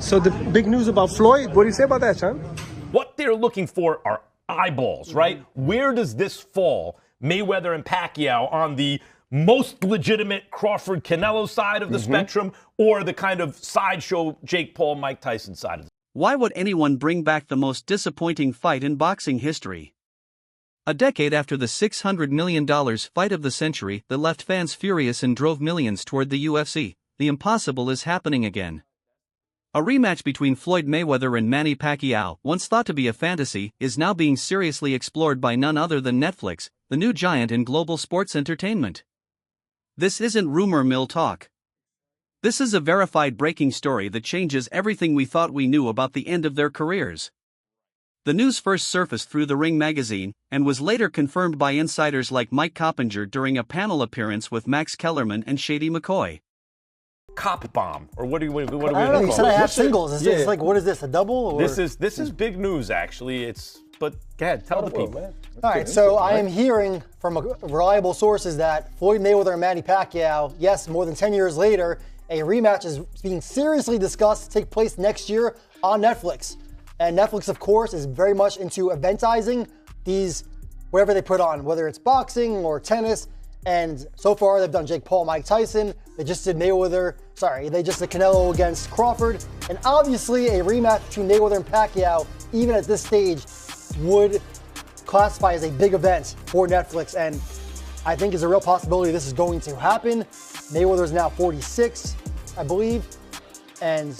So the big news about Floyd, what do you say about that, Sean? What they're looking for are eyeballs, right? Where does this fall, Mayweather and Pacquiao, on the most legitimate Crawford-Canelo side of the spectrum, or the kind of sideshow Jake Paul-Mike Tyson side of the Why would anyone bring back the most disappointing fight in boxing history? A decade after the $600 million fight of the century that left fans furious and drove millions toward the UFC, the impossible is happening again. A rematch between Floyd Mayweather and Manny Pacquiao, once thought to be a fantasy, is now being seriously explored by none other than Netflix, the new giant in global sports entertainment. This isn't rumor mill talk. This is a verified breaking story that changes everything we thought we knew about the end of their careers. The news first surfaced through The Ring magazine, and was later confirmed by insiders like Mike Coppinger during a panel appearance with Max Kellerman and Shady McCoy. cop bomb, or what do we I don't know. You said I have singles. It's like, what is this? A double? Or? This is big news, actually. But go ahead, tell the people. Man. All right. So I am hearing from reliable sources that Floyd Mayweather and Manny Pacquiao, yes, more than 10 years later, a rematch is being seriously discussed to take place next year on Netflix. And Netflix, of course, is very much into eventizing these, whatever they put on, whether it's boxing or tennis. And so far, they've done Jake Paul, Mike Tyson. They just did Canelo against Crawford. And obviously, a rematch between Mayweather and Pacquiao, even at this stage, would classify as a big event for Netflix. And I think is a real possibility this is going to happen. Mayweather is now 46, I believe. And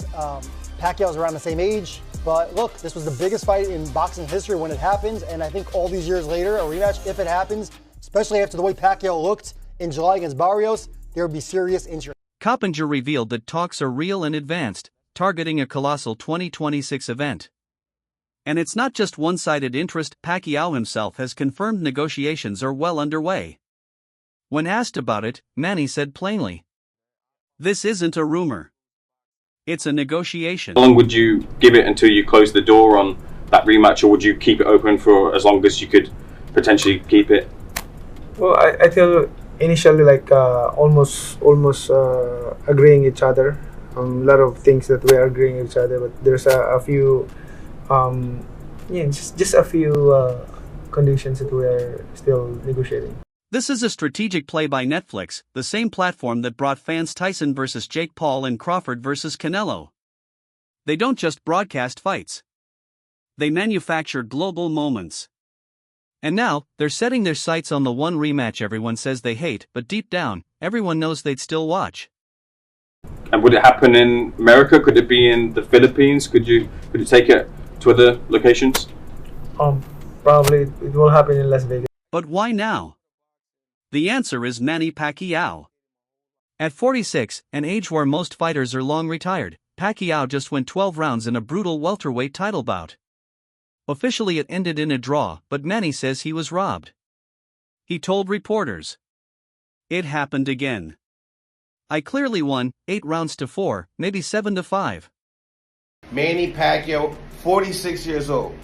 Pacquiao is around the same age. But look, this was the biggest fight in boxing history when it happened. And I think all these years later, a rematch, if it happens, especially after the way Pacquiao looked in July against Barrios, there would be serious interest. Coppinger revealed that talks are real and advanced, targeting a colossal 2026 event. And it's not just one-sided interest. Pacquiao himself has confirmed negotiations are well underway. When asked about it, Manny said plainly, "This isn't a rumor. It's a negotiation." How long would you give it until you close the door on that rematch, or would you keep it open for as long as you could potentially keep it? Well, I feel initially like almost agreeing each other. A lot of things that we are agreeing each other, but there's a few, just a few conditions that we are still negotiating. This is a strategic play by Netflix, the same platform that brought fans Tyson versus Jake Paul and Crawford versus Canelo. They don't just broadcast fights. They manufacture global moments. And now, they're setting their sights on the one rematch everyone says they hate, but deep down, everyone knows they'd still watch. And would it happen in America? Could it be in the Philippines? Could you take it to other locations? Probably it will happen in Las Vegas. But why now? The answer is Manny Pacquiao. At 46, an age where most fighters are long retired, Pacquiao just went 12 rounds in a brutal welterweight title bout. Officially it ended in a draw, but Manny says he was robbed. He told reporters, "It happened again. I clearly won, 8 rounds to 4, maybe 7 to 5. Manny Pacquiao, 46 years old.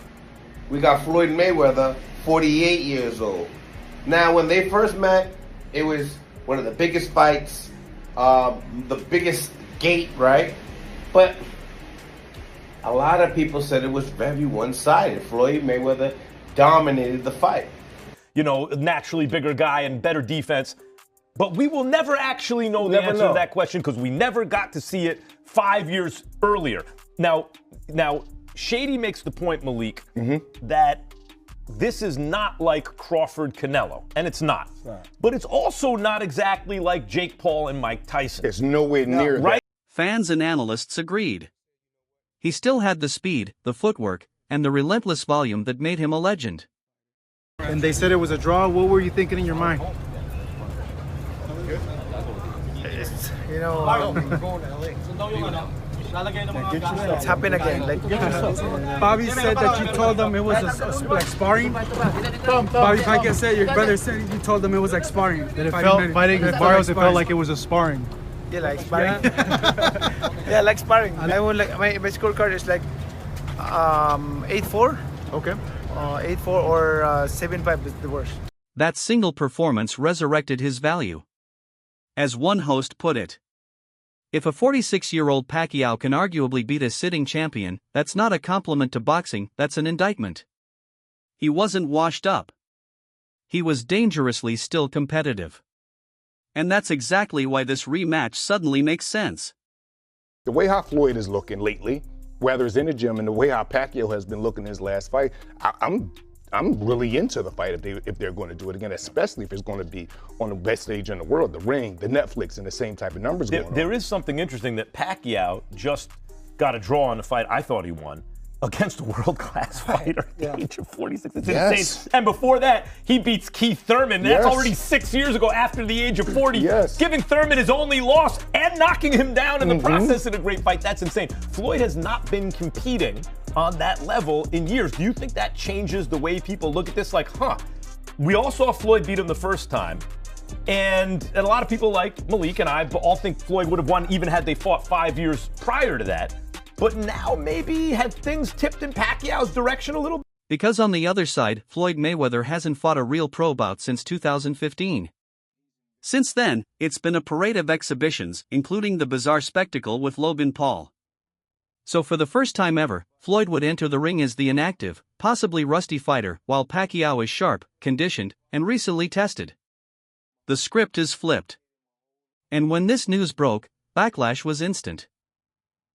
We got Floyd Mayweather, 48 years old. Now, when they first met, it was one of the biggest fights, the biggest gate, right? But a lot of people said it was very one-sided. Floyd Mayweather dominated the fight. You know, naturally bigger guy and better defense. But we will never actually know the answer to that question because we never got to see it 5 years earlier. Now, Shady makes the point, Malik, that this is not like Crawford-Canelo, and it's not. But it's also not exactly like Jake Paul and Mike Tyson. It's nowhere near that. Right? Fans and analysts agreed. He still had the speed, the footwork, and the relentless volume that made him a legend. And they said it was a draw. What were you thinking in your mind? It's, it's happened again. Bobby said that you told them it was like sparring. Bobby Pacquiao said, your brother said you told them it was like sparring. That it felt fighting with Barrios, it felt like it was a sparring. Yeah, like sparring. Yeah, like sparring. I would like my scorecard is like 8-4. Okay. 8-4 or 7-5 is the worst. That single performance resurrected his value. As one host put it, If a 46-year-old Pacquiao can arguably beat a sitting champion, that's not a compliment to boxing, that's an indictment. He wasn't washed up. He was dangerously still competitive. And that's exactly why this rematch suddenly makes sense. The way how Floyd is looking lately, whether it's in the gym and the way how Pacquiao has been looking in his last fight, I'm really into the fight if they're going to do it again, especially if it's going to be on the best stage in the world, the ring, the Netflix, and the same type of numbers going on. There is something interesting that Pacquiao just got a draw on the fight I thought he won against a world-class fighter at the age of 46. It's insane. And before that, he beats Keith Thurman. That's already 6 years ago after the age of 40, giving Thurman his only loss and knocking him down in the process in a great fight. That's insane. Floyd has not been competing on that level in years. Do you think that changes the way people look at this? Like, we all saw Floyd beat him the first time. And a lot of people like Malik and I all think Floyd would have won even had they fought 5 years prior to that. But now maybe have things tipped in Pacquiao's direction a little bit? Because on the other side, Floyd Mayweather hasn't fought a real pro bout since 2015. Since then, it's been a parade of exhibitions, including the bizarre spectacle with Logan Paul. So for the first time ever, Floyd would enter the ring as the inactive, possibly rusty fighter, while Pacquiao is sharp, conditioned, and recently tested. The script is flipped. And when this news broke, backlash was instant.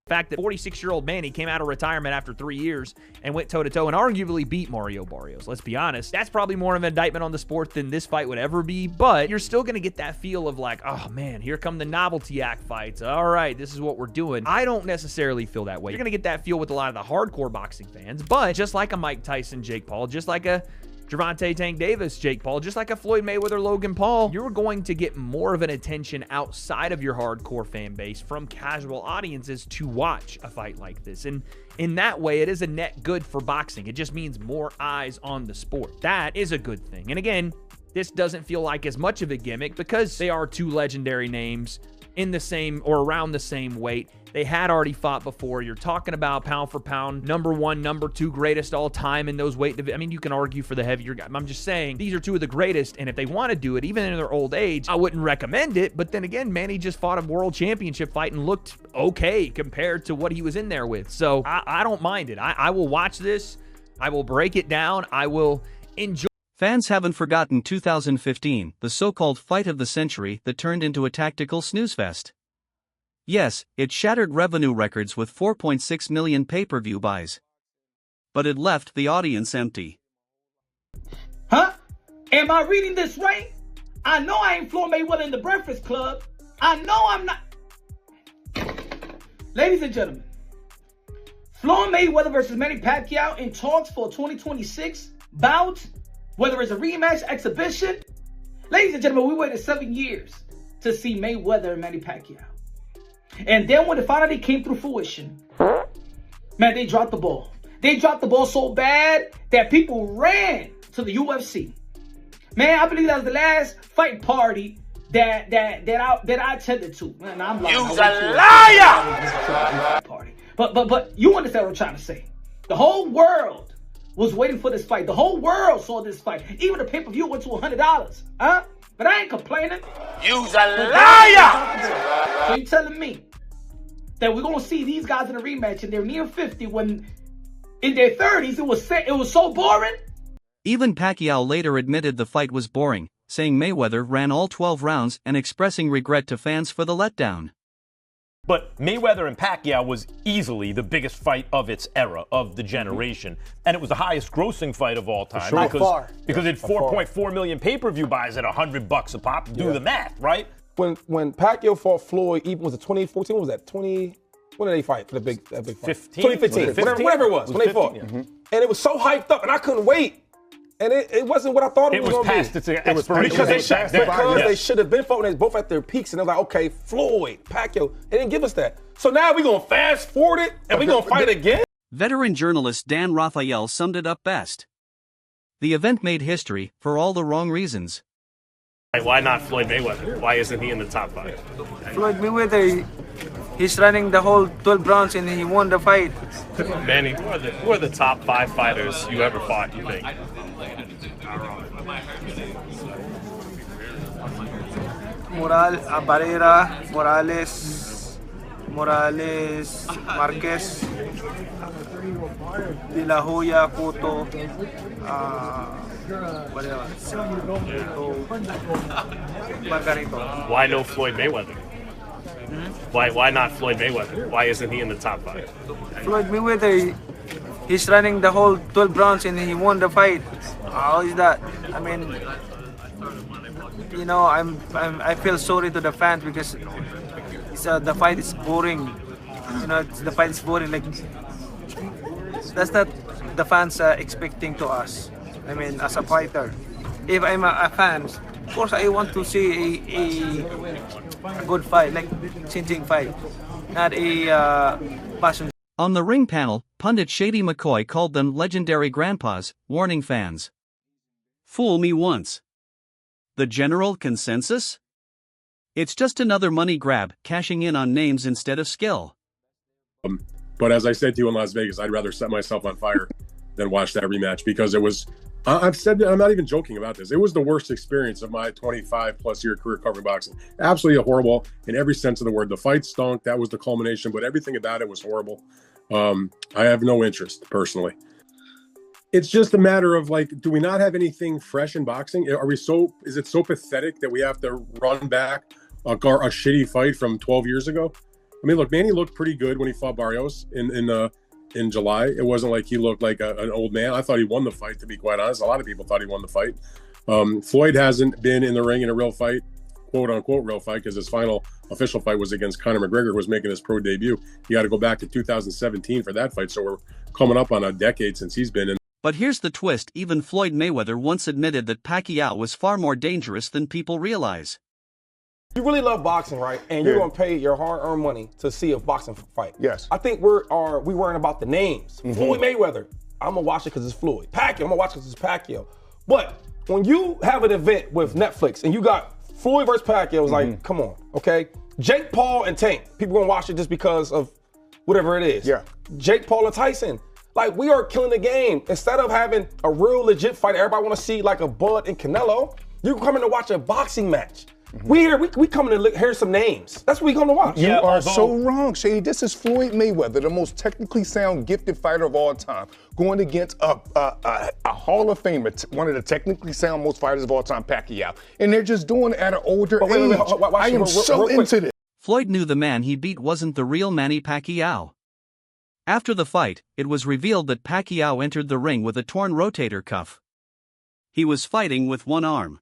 The fact that 46-year-old Manny came out of retirement after 3 years and went toe-to-toe and arguably beat Mario Barrios. Let's be honest, that's probably more of an indictment on the sport than this fight would ever be, but you're still going to get that feel of like, oh man, here come the novelty act fights. All right, this is what we're doing. I don't necessarily feel that way. You're going to get that feel with a lot of the hardcore boxing fans, but just like a Mike Tyson, Jake Paul, just like a Gervonta Tank Davis, Jake Paul, just like a Floyd Mayweather, Logan Paul, you're going to get more of an attention outside of your hardcore fan base from casual audiences to watch a fight like this. And in that way, it is a net good for boxing. It just means more eyes on the sport. That is a good thing. And again, this doesn't feel like as much of a gimmick because they are two legendary names in the same or around the same weight. They had already fought before. You're talking about pound for pound, number one, number two greatest all time in those weight divisions. I mean, you can argue for the heavier guy. I'm just saying these are two of the greatest, and if they want to do it, even in their old age, I wouldn't recommend it. But then again, Manny just fought a world championship fight and looked okay compared to what he was in there with. So I don't mind it. I will watch this. I will break it down. I will enjoy. Fans haven't forgotten 2015, the so-called fight of the century that turned into a tactical snooze fest. Yes, it shattered revenue records with 4.6 million pay-per-view buys. But it left the audience empty. Huh? Am I reading this right? I know I ain't Floyd Mayweather in the Breakfast Club. I know I'm not. Ladies and gentlemen, Floyd Mayweather versus Manny Pacquiao in talks for a 2026 bout, whether it's a rematch, exhibition. Ladies and gentlemen, we waited 7 years to see Mayweather and Manny Pacquiao. And then when it finally came through fruition, man, they dropped the ball. They dropped the ball so bad that people ran to the UFC. Man, I believe that was the last fight party that I attended to. Man, I'm lying. You's a liar! Party. But you understand what I'm trying to say. The whole world was waiting for this fight. The whole world saw this fight. Even the pay-per-view went to $100. Huh? But I ain't complaining. You's a liar! So you telling me that we're going to see these guys in a rematch and they're near 50 when in their 30s it was so boring? Even Pacquiao later admitted the fight was boring, saying Mayweather ran all 12 rounds and expressing regret to fans for the letdown. But Mayweather and Pacquiao was easily the biggest fight of its era, of the generation. And it was the highest grossing fight of all time. Sure. Because it had 4.4 million pay-per-view buys at $100 a pop. Do the math, right? When Pacquiao fought Floyd, even was it 2014? What was that? When did they fight for that big fight? 2015. Whatever it was, when they fought. And it was so hyped up, and I couldn't wait. And it wasn't what I thought it was going to be. It was past its expiration. Because they should have been fighting both at their peaks, and they're like, okay, Floyd, Pacquiao, they didn't give us that. So now we're going to fast forward it, and we're going to fight again? Veteran journalist Dan Raphael summed it up best. The event made history for all the wrong reasons. Why not Floyd Mayweather? Why isn't he in the top 5? Floyd Mayweather, he's running the whole 12 rounds and he won the fight. Manny, who are the top 5 fighters you ever fought, you think? Barrera, Morales, Morales, Marquez, De La Hoya, Cotto, what else? Margarito. Why no Floyd Mayweather? Why not Floyd Mayweather? Why isn't he in the top 5? Floyd Mayweather, he's running the whole 12 rounds and he won the fight. How is that? I mean, you know, I feel sorry to the fans because the fight is boring. You know, the fight is boring. Like, that's not the fans expecting to us. I mean, as a fighter, if I'm a fan, of course I want to see a good fight, like changing fight, not a passion. On the ring panel, pundit Shady McCoy called them legendary grandpas, warning fans. Fool me once. The general consensus? It's just another money grab, cashing in on names instead of skill. But as I said to you in Las Vegas, I'd rather set myself on fire than watch that rematch because it was, I've said that, I'm not even joking about this. It was the worst experience of my 25 plus year career covering boxing. Absolutely horrible in every sense of the word. The fight stunk. That was the culmination, but everything about it was horrible. I have no interest personally. It's just a matter of like, do we not have anything fresh in boxing? Is it so pathetic that we have to run back a shitty fight from 12 years ago? I mean, look, Manny looked pretty good when he fought Barrios in July. It wasn't like he looked like an old man. I thought he won the fight, to be quite honest. A lot of people thought he won the fight. Floyd hasn't been in the ring in a real fight, quote unquote real fight, because his final official fight was against Conor McGregor, who was making his pro debut. You got to go back to 2017 for that fight. So we're coming up on a decade since he's been in. But here's the twist: even Floyd Mayweather once admitted that Pacquiao was far more dangerous than people realize. You really love boxing, right? And you're gonna pay your hard-earned money to see a boxing fight. Yes. I think we worrying about the names. Floyd Mayweather, I'm gonna watch it because it's Floyd. Pacquiao, I'm gonna watch it because it's Pacquiao. But when you have an event with Netflix and you got Floyd versus Pacquiao, it's like, come on, okay? Jake Paul and Tank, people gonna watch it just because of whatever it is. Yeah. Jake Paul and Tyson. Like, we are killing the game. Instead of having a real legit fight, everybody want to see like a Bud and Canelo. You're coming to watch a boxing match. We coming to hear some names. That's what we going to watch. You are so wrong, Shady. This is Floyd Mayweather, the most technically sound, gifted fighter of all time, going against a Hall of Famer, one of the technically sound most fighters of all time, Pacquiao. And they're just doing it at an older age. I am so into this. Floyd knew the man he beat wasn't the real Manny Pacquiao. After the fight, it was revealed that Pacquiao entered the ring with a torn rotator cuff. He was fighting with one arm.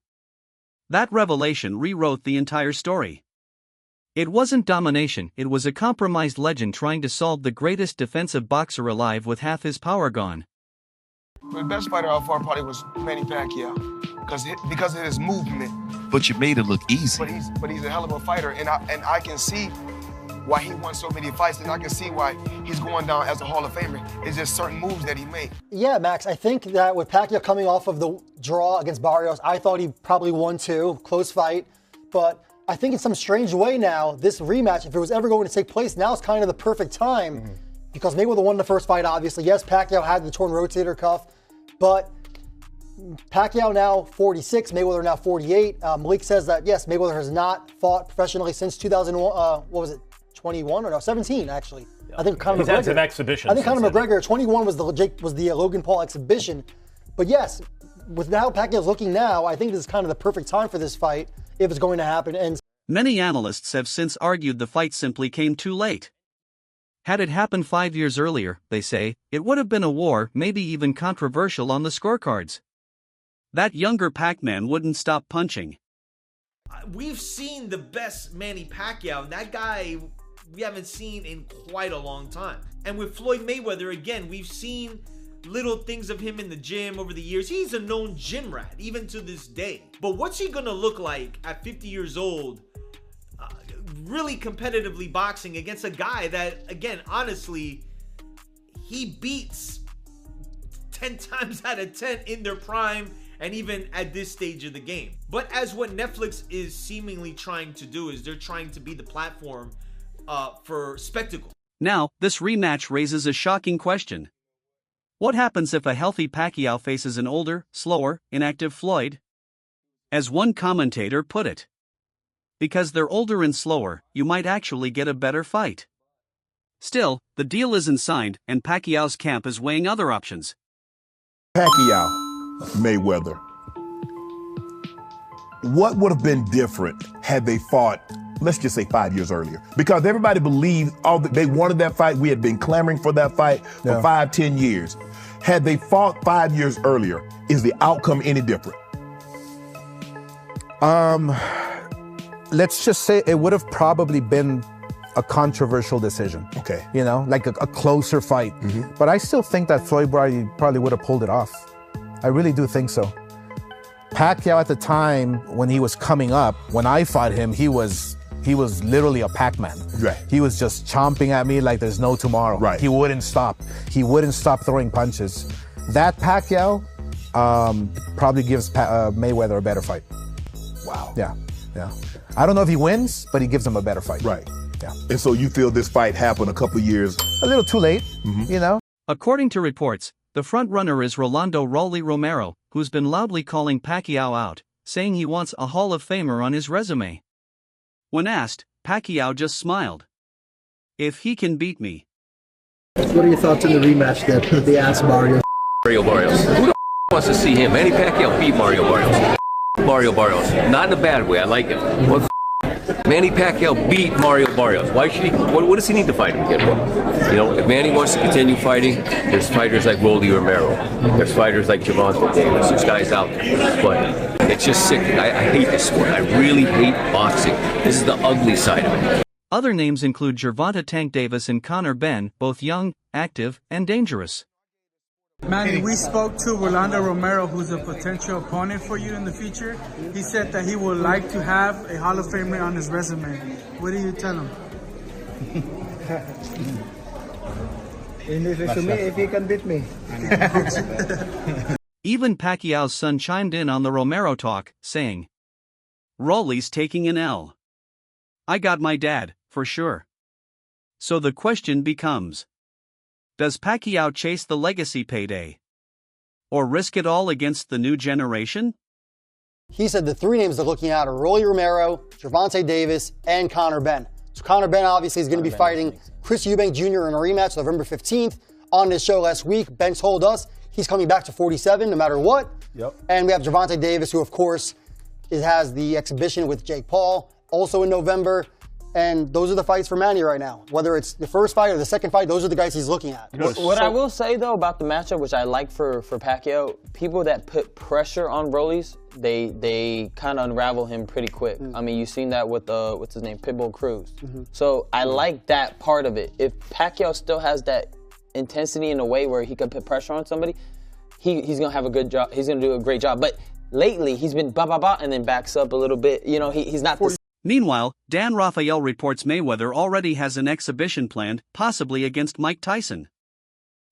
That revelation rewrote the entire story. It wasn't domination, it was a compromised legend trying to solve the greatest defensive boxer alive with half his power gone. The best fighter out far probably was Manny Pacquiao because of his movement. But you made it look easy. But he's a hell of a fighter, and I can see why he won so many fights, and I can see why he's going down as a Hall of Famer. It's just certain moves that he made. Yeah, Max, I think that with Pacquiao coming off of the draw against Barrios, I thought he probably won too, close fight. But I think in some strange way now, this rematch, if it was ever going to take place, now is kind of the perfect time because Mayweather won the first fight, obviously. Yes, Pacquiao had the torn rotator cuff, but Pacquiao now 46, Mayweather now 48. Malik says that, yes, Mayweather has not fought professionally since 2001, what was it? 21 or no, 17 actually. I think Conor He's McGregor. had some exhibitions. I think Conor McGregor 21 was the Logan Paul exhibition. But yes, with how Pacquiao's looking now, I think this is kind of the perfect time for this fight if it's going to happen. And many analysts have since argued the fight simply came too late. Had it happened 5 years earlier, they say, it would have been a war, maybe even controversial on the scorecards. That younger Pac-Man wouldn't stop punching. We've seen the best Manny Pacquiao. That guy we haven't seen in quite a long time. And with Floyd Mayweather, again, we've seen little things of him in the gym over the years. He's a known gym rat, even to this day. But what's he gonna look like at 50 years old, really competitively boxing against a guy that, again, honestly, he beats 10 times out of 10 in their prime and even at this stage of the game. But as what Netflix is seemingly trying to do is they're trying to be the platform for spectacle. Now, this rematch raises a shocking question. What happens if a healthy Pacquiao faces an older, slower, inactive Floyd? As one commentator put it, because they're older and slower, you might actually get a better fight. Still, the deal isn't signed, and Pacquiao's camp is weighing other options. Pacquiao, Mayweather. What would have been different had they fought, let's just say 5 years earlier? Because everybody believed they wanted that fight. We had been clamoring for that fight for 5-10 years. Had they fought 5 years earlier, is the outcome any different? Let's just say it would have probably been a controversial decision. Okay. You know, like a closer fight. But I still think that Floyd probably would have pulled it off. I really do think so. Pacquiao at the time when he was coming up, when I fought him, he was literally a Pac-Man. Right. He was just chomping at me like there's no tomorrow. Right. He wouldn't stop. He wouldn't stop throwing punches. That Pacquiao probably gives Mayweather a better fight. Wow. Yeah. I don't know if he wins, but he gives him a better fight. Right. Yeah. And so you feel this fight happened a couple years? A little too late, you know? According to reports, the front-runner is Rolando "Rolly" Romero, who's been loudly calling Pacquiao out, saying he wants a Hall of Famer on his resume. When asked, Pacquiao just smiled. If he can beat me. What are your thoughts on the rematch that they asked Mario? Mario Barrios. Who the wants to see him? Manny Pacquiao beat Mario Barrios. Mario Barrios. Not in a bad way. I like him. What the Manny Pacquiao beat Mario Barrios. Why should he? What does he need to fight him again for? You know, if Manny wants to continue fighting, there's fighters like Rolly Romero. There's fighters like Gervonta Davis. There's guys out there. But it's just sick. I hate this sport. I really hate boxing. This is the ugly side of it. Other names include Gervonta Tank Davis and Conor Benn, both young, active, and dangerous. Manny, we spoke to Rolando Romero, who's a potential opponent for you in the future. He said that he would like to have a Hall of Famer on his resume. What do you tell him? In his resume, if he can beat me. Even Pacquiao's son chimed in on the Romero talk, saying, "Rolly's taking an L. I got my dad, for sure." So the question becomes, does Pacquiao chase the legacy payday? Or risk it all against the new generation? He said the three names they're looking at are Rolly Romero, Gervonta Davis, and Conor Benn. So Conor Benn obviously is going to be fighting Chris Eubank Jr. in a rematch November 15th. On this show last week, Ben told us he's coming back to 47 no matter what. Yep. And we have Gervonta Davis, who of course has the exhibition with Jake Paul, also in November. And those are the fights for Manny right now. Whether it's the first fight or the second fight, those are the guys he's looking at. What I will say, though, about the matchup, which I like for Pacquiao, people that put pressure on Rolly's, they kind of unravel him pretty quick. I mean, you've seen that with, what's his name, Pitbull Cruz. So I like that part of it. If Pacquiao still has that intensity in a way where he can put pressure on somebody, he's going to have a good job. He's going to do a great job. But lately, he's been ba-ba-ba and then backs up a little bit. You know, he's not the Meanwhile, Dan Rafael reports Mayweather already has an exhibition planned, possibly against Mike Tyson.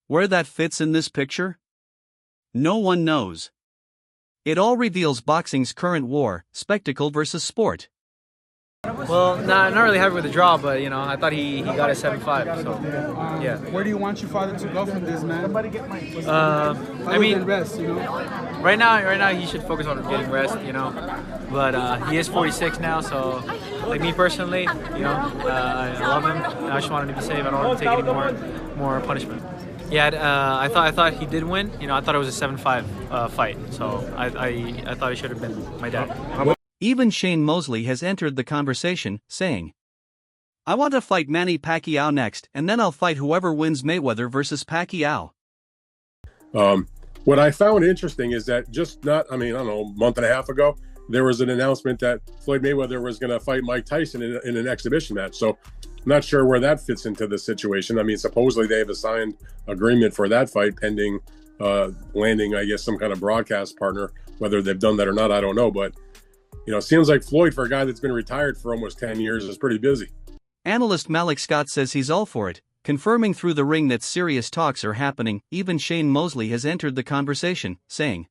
Where that fits in this picture? No one knows. It all reveals boxing's current war, spectacle versus sport. Well, not really happy with the draw, but you know, I thought he got a 7-5. So yeah. Where do you want your father to go from this, man? I mean, rest, you know. Right now he should focus on getting rest, you know. But he is 46 now, so like me personally, you know, I love him. I just want him to be safe. I don't want him to take any more punishment. Yeah, I thought he did win. You know, I thought it was a 7-5 fight. So I thought he should have been my dad. Even Shane Mosley has entered the conversation, saying, "I want to fight Manny Pacquiao next, and then I'll fight whoever wins Mayweather versus Pacquiao." What I found interesting is that a month and a half ago, there was an announcement that Floyd Mayweather was going to fight Mike Tyson in an exhibition match. So I'm not sure where that fits into the situation. I mean, supposedly they have a signed agreement for that fight pending landing, I guess, some kind of broadcast partner. Whether they've done that or not, I don't know. But you know, it seems like Floyd, for a guy that's been retired for almost 10 years, is pretty busy. Analyst Malik Scott says he's all for it, confirming through the ring that serious talks are happening. Even Shane Mosley has entered the conversation, saying,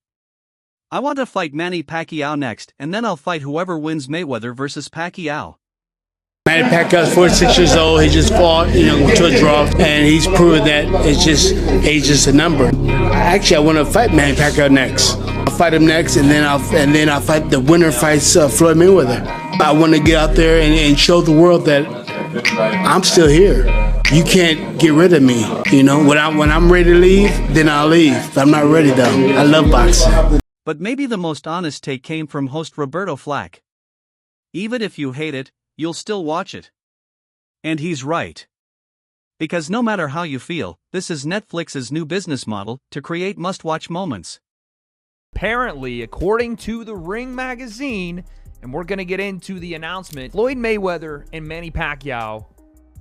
"I want to fight Manny Pacquiao next, and then I'll fight whoever wins Mayweather versus Pacquiao." Manny Pacquiao's 46 years old. He just fought, to a draw, and he's proven that age is just a number. Actually, I want to fight Manny Pacquiao next. I'll fight him next, and then I'll fight the winner fights Floyd Mayweather. I want to get out there and show the world that I'm still here. you can't get rid of me. You know, when I'm ready to leave, then I'll leave. If I'm not ready though. I love boxing. But maybe the most honest take came from host Roberto Flack. Even if you hate it, you'll still watch it. And he's right. Because no matter how you feel, this is Netflix's new business model to create must-watch moments. Apparently, according to the Ring magazine, and we're going to get into the announcement, Floyd Mayweather and Manny Pacquiao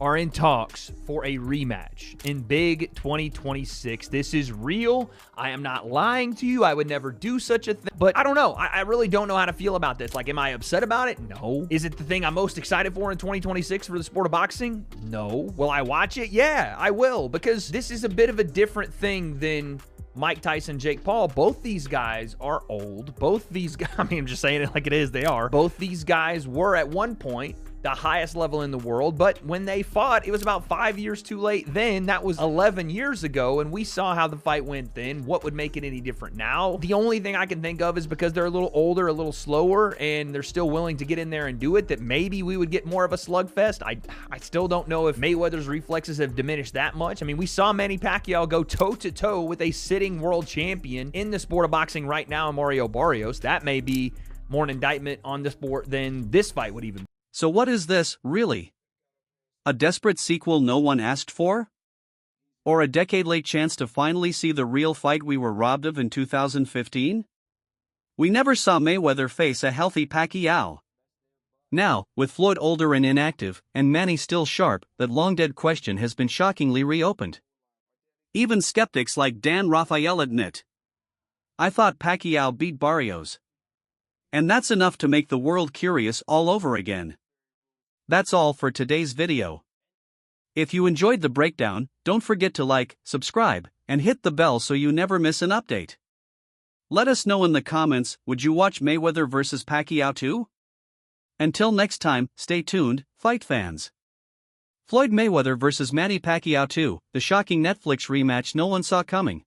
are in talks for a rematch in big 2026. This is real. I am not lying to you. I would never do such a thing. But I don't know. I really don't know how to feel about this. Like, am I upset about it? No. Is it the thing I'm most excited for in 2026 for the sport of boxing? No. Will I watch it? Yeah, I will. Because this is a bit of a different thing than Mike Tyson, Jake Paul. Both these guys are old. Both these guys, I mean, I'm just saying it like it is, they are. Both these guys were at one point the highest level in the world, but when they fought, it was about 5 years too late then. That was 11 years ago, and we saw how the fight went then. What would make it any different now? The only thing I can think of is because they're a little older, a little slower, and they're still willing to get in there and do it, that maybe we would get more of a slugfest. I still don't know if Mayweather's reflexes have diminished that much. I mean, we saw Manny Pacquiao go toe-to-toe with a sitting world champion in the sport of boxing right now, Mario Barrios. That may be more an indictment on the sport than this fight would even be. So what is this, really? A desperate sequel no one asked for? Or a decade-late chance to finally see the real fight we were robbed of in 2015? We never saw Mayweather face a healthy Pacquiao. Now, with Floyd older and inactive, and Manny still sharp, that long-dead question has been shockingly reopened. Even skeptics like Dan Rafael admit. I thought Pacquiao beat Barrios. And that's enough to make the world curious all over again. That's all for today's video. If you enjoyed the breakdown, don't forget to like, subscribe, and hit the bell so you never miss an update. Let us know in the comments, would you watch Mayweather vs. Pacquiao too? Until next time, stay tuned, fight fans. Floyd Mayweather vs. Manny Pacquiao 2, the shocking Netflix rematch no one saw coming.